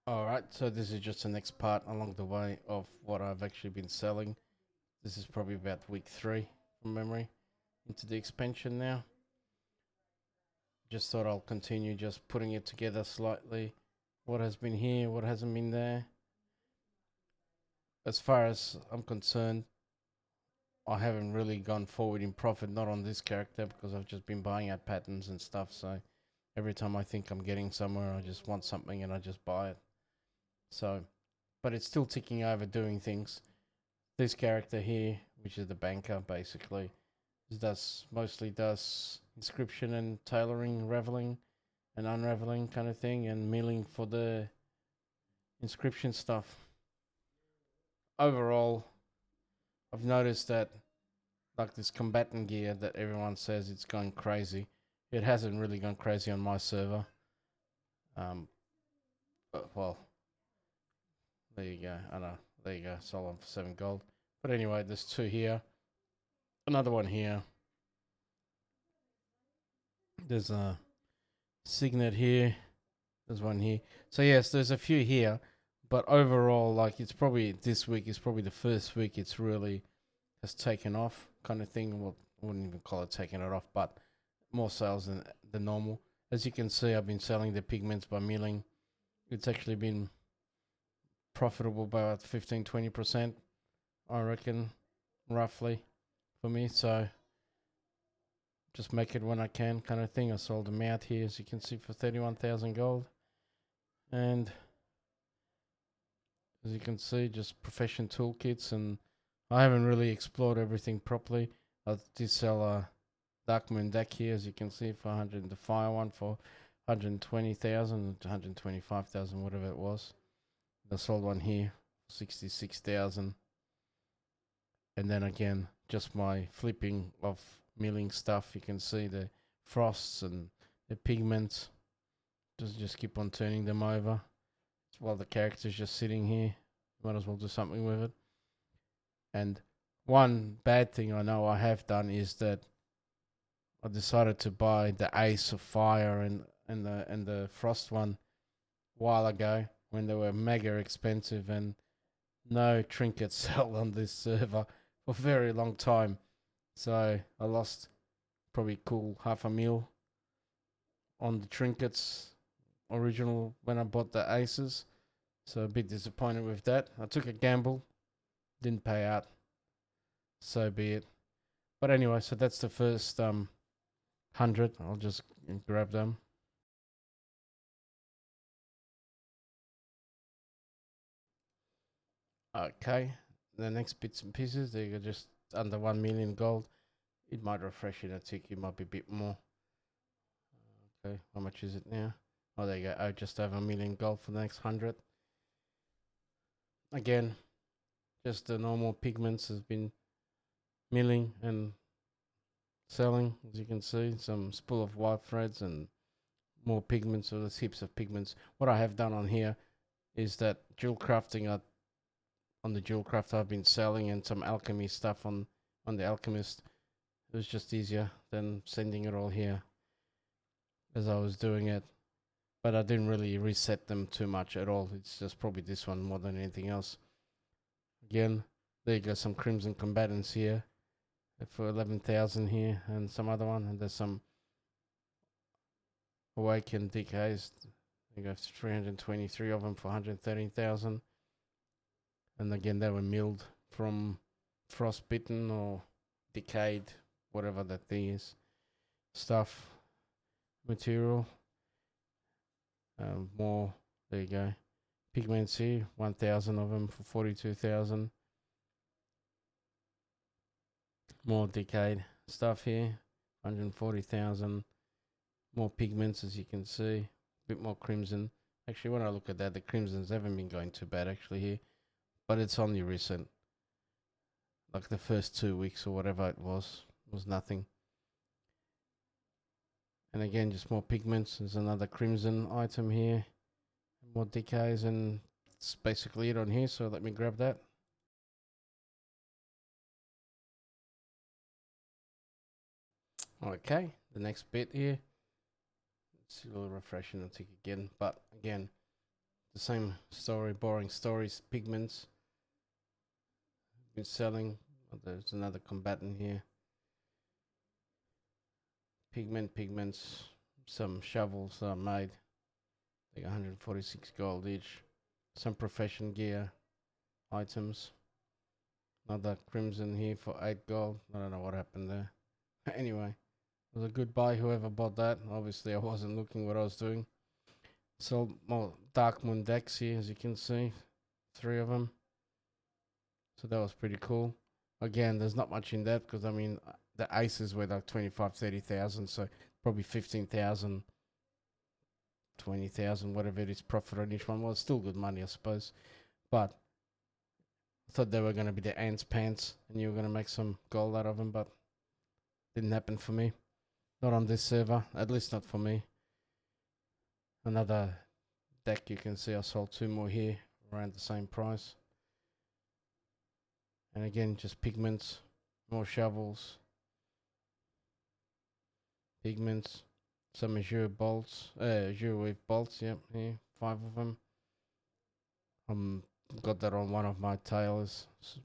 Alright, so this is just the next part along the way of what I've actually been selling. This is probably about week 3 from memory into the expansion now. Just thought I'll continue just putting it together slightly. What has been here, what hasn't been there. As far as I'm concerned, I haven't really gone forward in profit, not on this character because I've just been buying out patterns and stuff. So every time I think I'm getting somewhere, I just want something and I just buy it. So, but it's still ticking over doing things. This character here, which is the banker, basically, mostly does inscription and tailoring, raveling and unraveling kind of thing, and milling for the inscription stuff. Overall, I've noticed that like this combatant gear that everyone says it's going crazy, it hasn't really gone crazy on my server. Um, well, there you go. I know. There you go. Sold on for 7 gold. But anyway, there's 2 here. Another one here. There's a signet here. There's one here. So yes, there's a few here, but overall, like it's probably this week is probably the first week it's really has taken off, kind of thing. Well, I wouldn't even call it taking it off, but more sales than the normal. As you can see, I've been selling the pigments by milling. It's actually been profitable by about 15-20%, I reckon, roughly, for me. So just make it when I can, kind of thing. I sold them out here, as you can see, for 31,000 gold. And as you can see, just profession toolkits, and I haven't really explored everything properly. I did sell a Dark Moon deck here, as you can see, for 100, the fire one for 120,000, 125,000, whatever it was. I sold one here, 66,000. And then again, just my flipping of milling stuff. You can see the frosts and the pigments. Just keep on turning them over while the character's just sitting here. Might as well do something with it. And one bad thing I know I have done is that I decided to buy the Ace of Fire and the Frost one a while ago when they were mega expensive, and no trinkets sell on this server for a very long time. So I lost probably cool half a mil on the trinkets original when I bought the Aces. So a bit disappointed with that. I took a gamble, didn't pay out. So be it. But anyway, so that's the first 100. I'll just grab them. Okay, the next bits and pieces, they are just under 1 million gold. It might refresh in a tick, it might be a bit more. Okay, how much is it now? Oh, there you go. Oh, just over 1 million gold for the next 100. Again, just the normal pigments has been milling and selling, as you can see. Some spool of white threads and more pigments, so there's heaps of pigments. What I have done on here is that jewel crafting, on the jewel craft I've been selling, and some alchemy stuff on the alchemist. It was just easier than sending it all here as I was doing it. But I didn't really reset them too much at all. It's just probably this one more than anything else. Again, there you go, some Crimson Combatants here for 11,000 here, and some other one. And there's some Awakened Decays. You go 323 of them for 113,000. And again, they were milled from frostbitten or decayed, whatever that thing is, stuff, material. More, there you go. Pigments here, 1,000 of them for 42,000. More decayed stuff here, 140,000. More pigments, as you can see. A bit more crimson. Actually, when I look at that, the crimsons haven't been going too bad actually here, but it's only recent. Like the first 2 weeks or whatever it was nothing. And again, just more pigments. There's another crimson item here. More decays, and it's basically it on here. So let me grab that. Okay, the next bit here. It's a little refreshing to tick again. But again, the same story, boring stories. Pigments been selling. Oh, there's another combatant here. Pigments. Some shovels are made. Like 146 gold each. Some profession gear items. Another crimson here for 8 gold. I don't know what happened there. Anyway, it was a good buy whoever bought that. Obviously I wasn't looking what I was doing. Sold more Dark Moon decks here, as you can see. 3 of them. So that was pretty cool. Again, there's not much in that because I mean the aces were like 25, 30,000, so probably 15,000, 20,000, whatever it is, profit on each one. Well, it's still good money, I suppose. But I thought they were going to be the ants pants and you were going to make some gold out of them, but didn't happen for me. Not on this server, at least not for me. Another deck you can see I sold 2 more here around the same price. And again, just pigments, more shovels, pigments, some azure bolts, azure wave bolts, yep, here, 5 of them. Got that on one of my tailors, so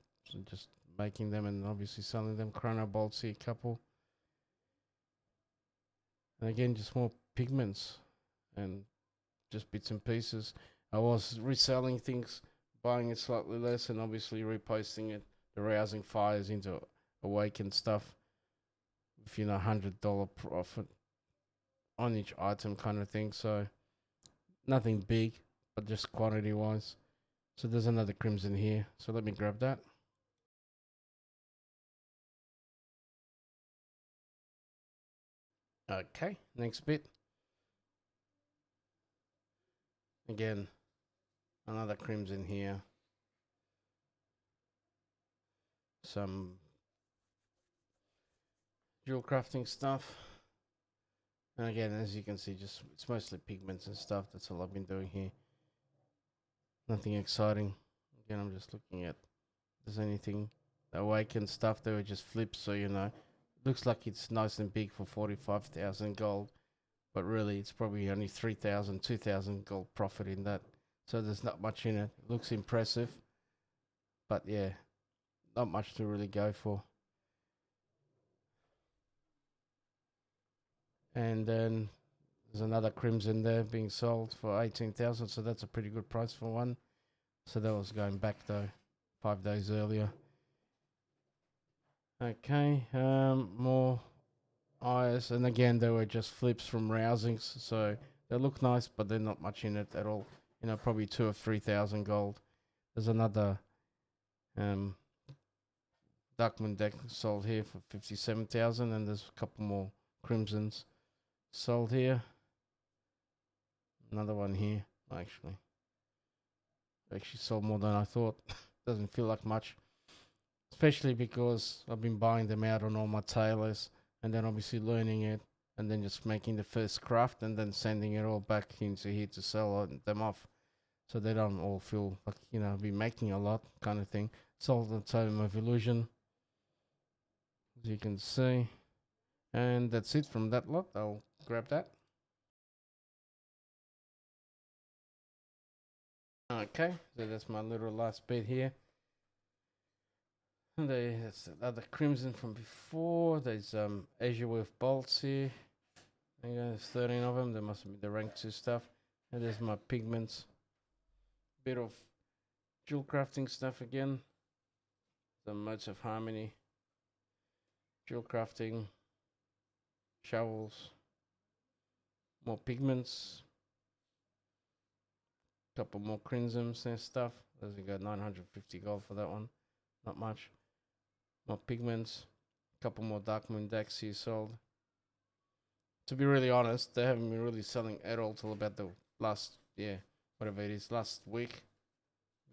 just making them and obviously selling them. Chrono bolts here, couple. And again, just more pigments and just bits and pieces. I was reselling things, buying it slightly less, and obviously reposting it, the rousing fires into awakened stuff. With, you know, $100 profit on each item kind of thing. So nothing big, but just quantity wise. So there's another crimson here. So let me grab that. Okay, next bit. Again, another crimson here. Some jewel crafting stuff. And again, as you can see, just it's mostly pigments and stuff. That's all I've been doing here. Nothing exciting. Again, I'm just looking at if there's anything awakened stuff. They were just flips, so you know. Looks like it's nice and big for 45,000 gold, but really it's probably only 3,000, 2,000 gold profit in that. So there's not much in it. It looks impressive, but yeah, not much to really go for. And then there's another crimson there being sold for 18,000, so that's a pretty good price for one. So that was going back though, 5 days earlier. Okay, more eyes, and again they were just flips from rousings, so they look nice, but they're not much in it at all. You know, probably 2 or 3,000 gold. There's another Darkmoon deck sold here for 57,000, and there's a couple more crimsons sold here. Another one here, actually sold more than I thought. Doesn't feel like much, especially because I've been buying them out on all my tailors, and then obviously learning it, and then just making the first craft, and then sending it all back into here to sell them off, so they don't all feel like, you know, be making a lot kind of thing. Sold the Totem of Illusion, as you can see, and that's it from that lot. I'll grab that. Okay, so that's my little last bit here. And that's another crimson from before. There's Azure with bolts here. There's 13 of them. There must be the rank 2 stuff. And there's my pigments. Bit of jewel crafting stuff again. Some Modes of Harmony. Jewel crafting. Shovels. More pigments. Couple more crimsons and stuff. There's got 950 gold for that one. Not much. More pigments. Couple more Darkmoon decks here sold. To be really honest, they haven't been really selling at all till about the last, whatever it is, last week.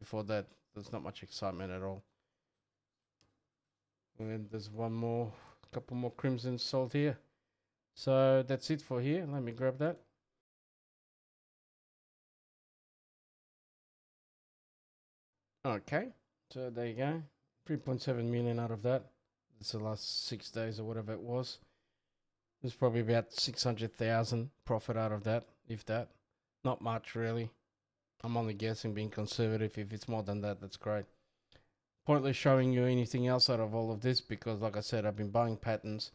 Before that, there's not much excitement at all. And then there's one more, couple more crimsons sold here. So that's it for here. Let me grab that. Okay, so there you go. 3.7 million out of that. That's the last 6 days or whatever it was. There's probably about 600,000 profit out of that, if that. Not much really. I'm only guessing, being conservative. If it's more than that, that's great. Pointless showing you anything else out of all of this because, like I said, I've been buying patterns.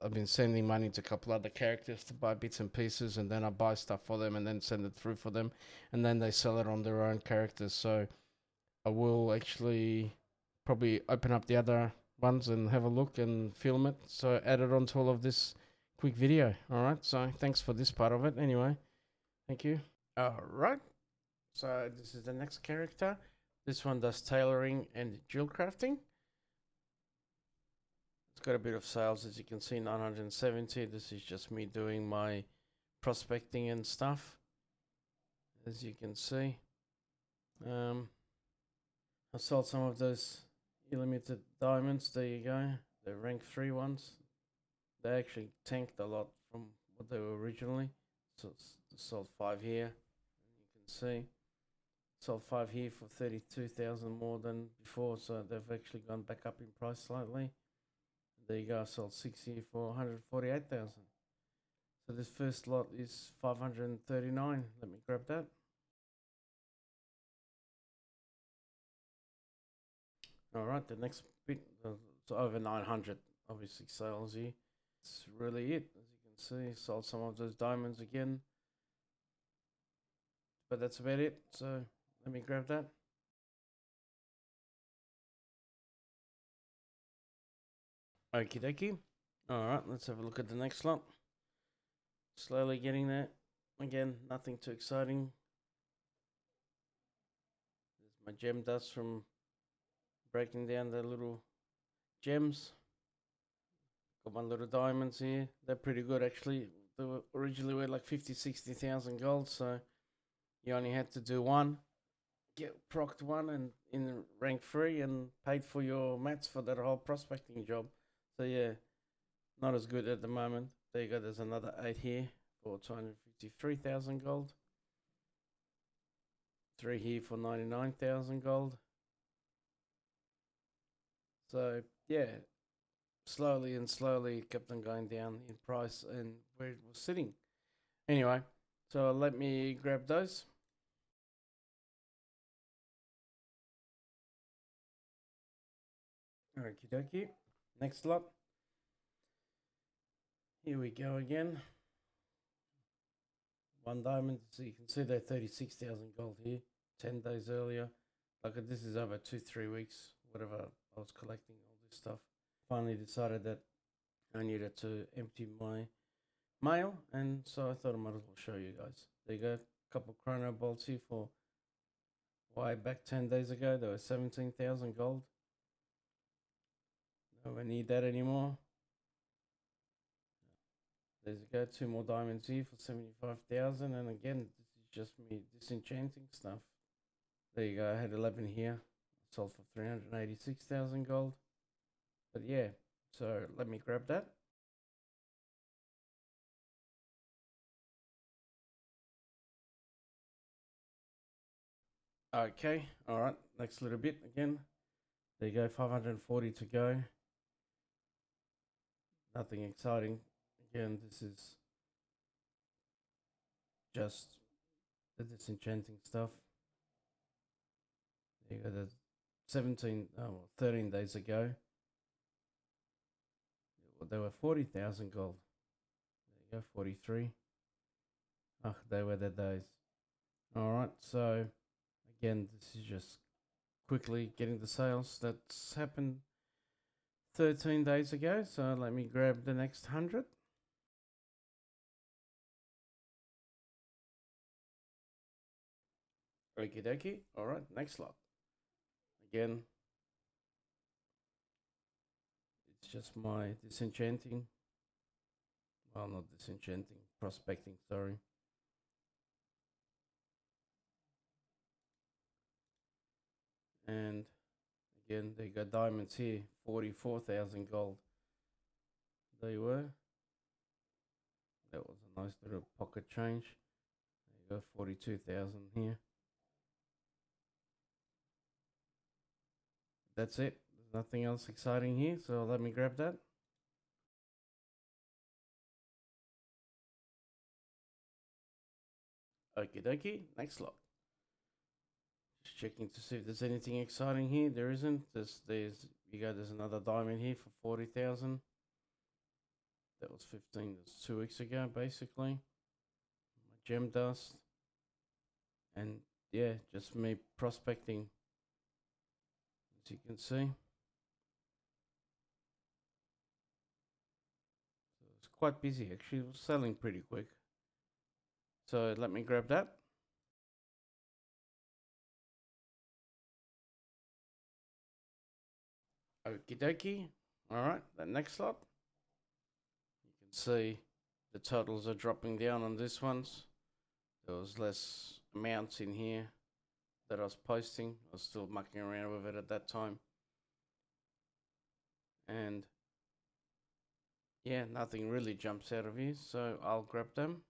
I've been sending money to a couple other characters to buy bits and pieces, and then I buy stuff for them and then send it through for them, and then they sell it on their own characters. So I will actually probably open up the other ones and have a look and film it. So add it onto all of this quick video. All right. So thanks for this part of it. Anyway, thank you. All right. So this is the next character. This one does tailoring and jewel crafting. It's got a bit of sales, as you can see, 970. This is just me doing my prospecting and stuff, as you can see. I sold some of those limited diamonds. There you go. The rank 3 ones. They actually tanked a lot from what they were originally. So sold 5 here. You can see. Sold 5 here for 32,000 more than before. So they've actually gone back up in price slightly. There you go. I sold 6 here for 148,000. So this first lot is 539. Let me grab that. All right, the next bit, it's over 900, obviously, sales here. It's really it, as you can see. Sold some of those diamonds again. But that's about it, so let me grab that. Okie dokie. All right, let's have a look at the next lot. Slowly getting there. Again, nothing too exciting. There's my gem dust from breaking down the little gems. Got my little diamonds here. They're pretty good, actually. They were originally were like 50, 60,000 gold, so you only had to do one, get procced one, and in rank 3, and paid for your mats for that whole prospecting job. So yeah, not as good at the moment. There you go. There's another 8 here for 253,000 gold. 3 here for 99,000 gold. So yeah, slowly and slowly it kept on going down in price and where it was sitting. Anyway, so let me grab those. Okie dokie. Next lot. Here we go again. 1 diamond. So you can see they're 36,000 gold here. 10 days earlier. Like this is over 2-3 weeks. Whatever I was collecting all this stuff. Finally decided that I needed to empty my mail, and so I thought I might as well show you guys. There you go. A couple chrono bolts here for way back 10 days ago. They were 17,000 gold. Don't need that anymore. There you go, 2 more diamonds here for 75,000, and again, this is just me disenchanting stuff. There you go, I had 11 here, sold for 386,000 gold. But yeah, so let me grab that. Okay, all right, next little bit again. There you go, 540 to go. Nothing exciting. Again, this is just the disenchanting stuff. There you go, the 13 days ago. They were 40,000 gold. There you go, 43. Ah, they were the days. All right, so again, this is just quickly getting the sales. That's happened 13 days ago. So let me grab the next 100. Okie dokie. All right, next lot. Again, it's just my disenchanting. Well, not disenchanting, prospecting, sorry. And again, they got diamonds here, 44,000 gold. They were. That was a nice little pocket change. There you go, 42,000 here. That's it. There's nothing else exciting here, so let me grab that. Okie dokie, next lot. Just checking to see if there's anything exciting here. There isn't. There's another diamond here for 40,000. That was 15. That's 2 weeks ago, basically. My gem dust, and yeah, just me prospecting, as you can see. So it's quite busy actually. It was selling pretty quick. So let me grab that. Okie dokie. Alright, the next lot. You can see the totals are dropping down on this ones. There was less amounts in here that I was posting. I was still mucking around with it at that time. And yeah, nothing really jumps out of here, so I'll grab them.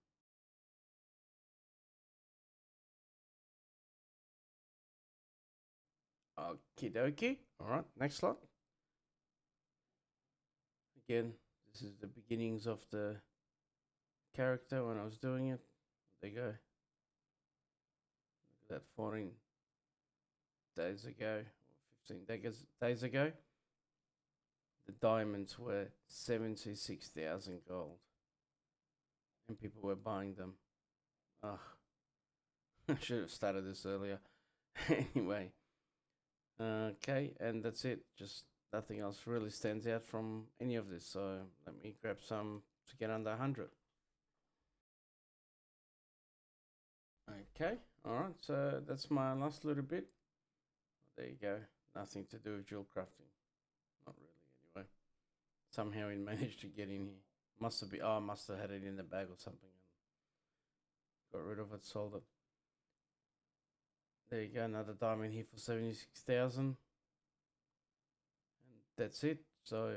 Okie dokie. Alright, next lot. Again, this is the beginnings of the character when I was doing it. There you go. Look at that, 14 days ago, or 15 days ago. The diamonds were 76,000 gold. And people were buying them. Ugh. I should have started this earlier. Anyway. Okay, and that's it. Just nothing else really stands out from any of this. So let me grab some to get under 100. Okay, alright, so that's my last little bit. There you go. Nothing to do with jewel crafting. Not really, anyway. Somehow he managed to get in here. Must have been, I must have had it in the bag or something and got rid of it, sold it. There you go, another diamond here for 76,000. And that's it. So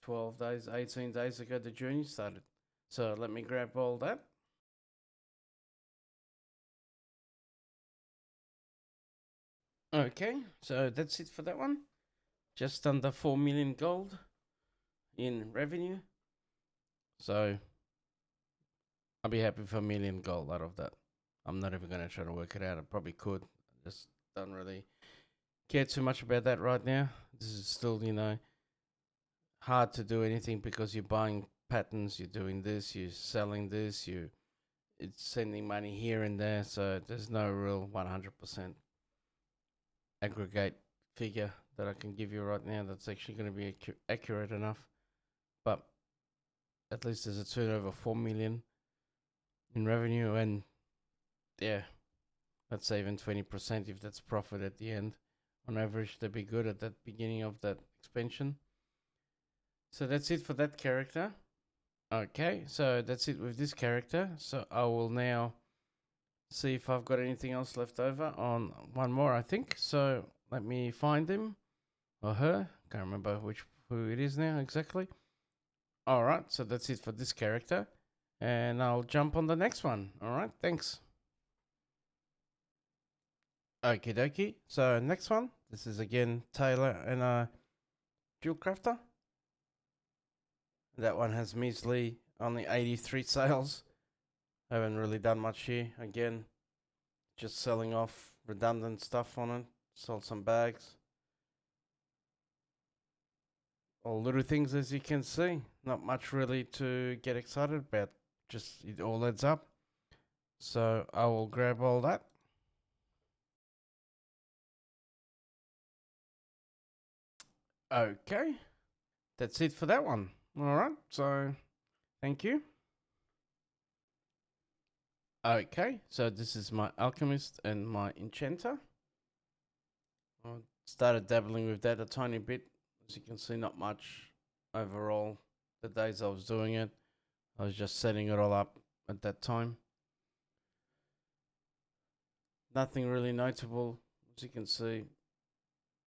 12 days, 18 days ago, the journey started. So let me grab all that. Okay, so that's it for that one. Just under 4 million gold in revenue. So I'll be happy for 1 million gold out of that. I'm not even going to try to work it out. I probably could. I just don't really care too much about that right now. This is still, hard to do anything because you're buying patterns, you're doing this, you're selling this, it's sending money here and there. So there's no real 100% aggregate figure that I can give you right now that's actually going to be accurate enough. But at least there's a turnover 4 million in revenue, and yeah, let's say even 20% if that's profit at the end. On average, they'd be good at that beginning of that expansion. So that's it for that character. Okay, so that's it with this character. So I will now see if I've got anything else left over on one more, I think. So let me find him or her. Can't remember who it is now exactly. All right, so that's it for this character. And I'll jump on the next one. All right, thanks. Okie dokie. So next one. This is again Taylor and Jewel Crafter. That one has measly only 83 sales. Haven't really done much here. Again, just selling off redundant stuff on it. Sold some bags. All little things, as you can see. Not much really to get excited about. Just it all adds up. So I will grab all that. Okay. That's it for that one. Alright, so thank you. Okay, so this is my alchemist and my enchanter. I started dabbling with that a tiny bit. As you can see, not much overall. The days I was doing it, I was just setting it all up at that time. Nothing really notable. As you can see,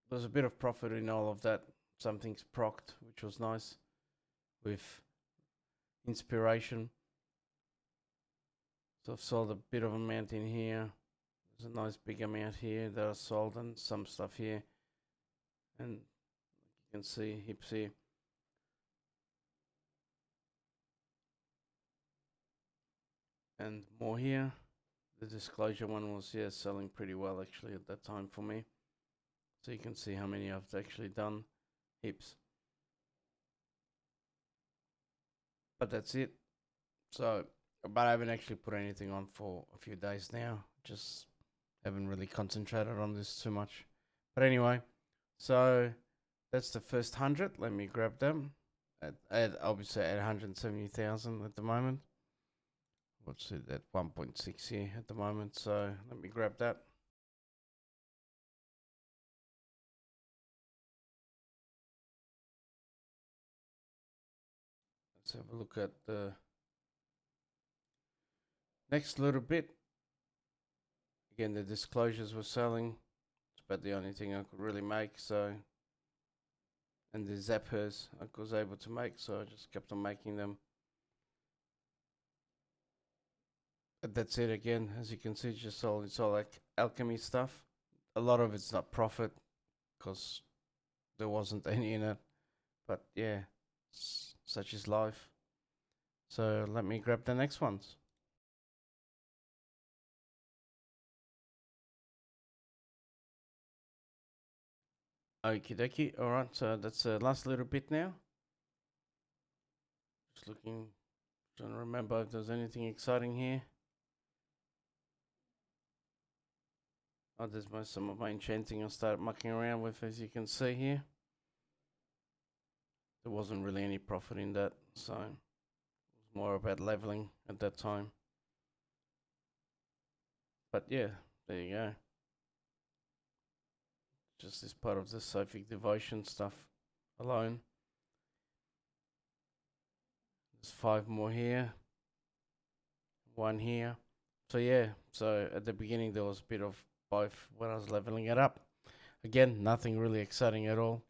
there's a bit of profit in all of that. Something's procced, which was nice, with inspiration. So I've sold a bit of amount in here. There's a nice big amount here that I sold, and some stuff here. And you can see hips here. And more here. The disclosure one was, yeah, selling pretty well actually at that time for me. So you can see how many I've actually done. Heaps. But that's it. So, but I haven't actually put anything on for a few days now. Just haven't really concentrated on this too much. But anyway, so that's the first 100. Let me grab them. At obviously at 170,000 at the moment. What's it at 1.6 here at the moment? So let me grab that. Let's have a look at the next little bit. Again, the disclosures were selling. It's about the only thing I could really make. So, and the zappers I was able to make. So I just kept on making them. But that's it again. As you can see, it's all like alchemy stuff. A lot of it's not profit because there wasn't any in it. But yeah, such is life. So let me grab the next ones. Okie dokie. Alright, so that's the last little bit now. Just looking, trying to remember if there's anything exciting here. Oh, there's some of my enchanting I started mucking around with, as you can see here. There wasn't really any profit in that, so it was more about leveling at that time. But yeah, there you go. Just this part of the Sophic Devotion stuff alone. There's 5 more here. 1 here. So yeah, so at the beginning there was a bit of both when I was leveling it up. Again, nothing really exciting at all.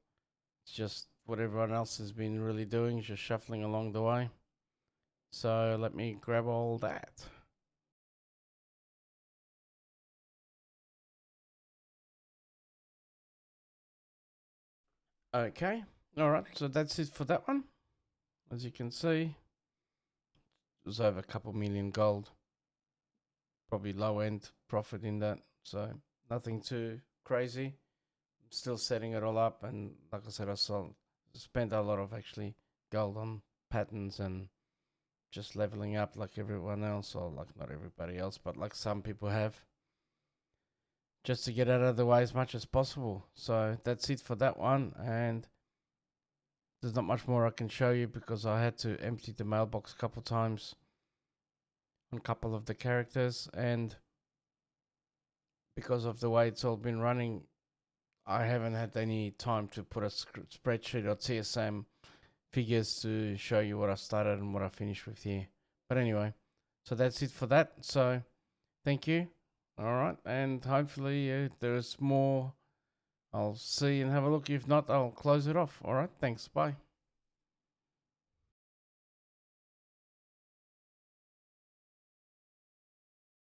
It's just what everyone else has been really doing, just shuffling along the way. So let me grab all that. Okay, alright, so that's it for that one. As you can see, it was over a couple million gold. Probably low end profit in that, so nothing too crazy. I'm still setting it all up, and like I said, spent a lot of actually gold on patterns and just leveling up like everyone else, or like not everybody else, but like some people have, just to get out of the way as much as possible. So that's it for that one, and there's not much more I can show you because I had to empty the mailbox a couple times on a couple of the characters, and because of the way it's all been running, I haven't had any time to put a spreadsheet or TSM figures to show you what I started and what I finished with here. But anyway, so that's it for that. So thank you. All right, and hopefully there's more. I'll see and have a look. If not, I'll close it off. All right, thanks. Bye.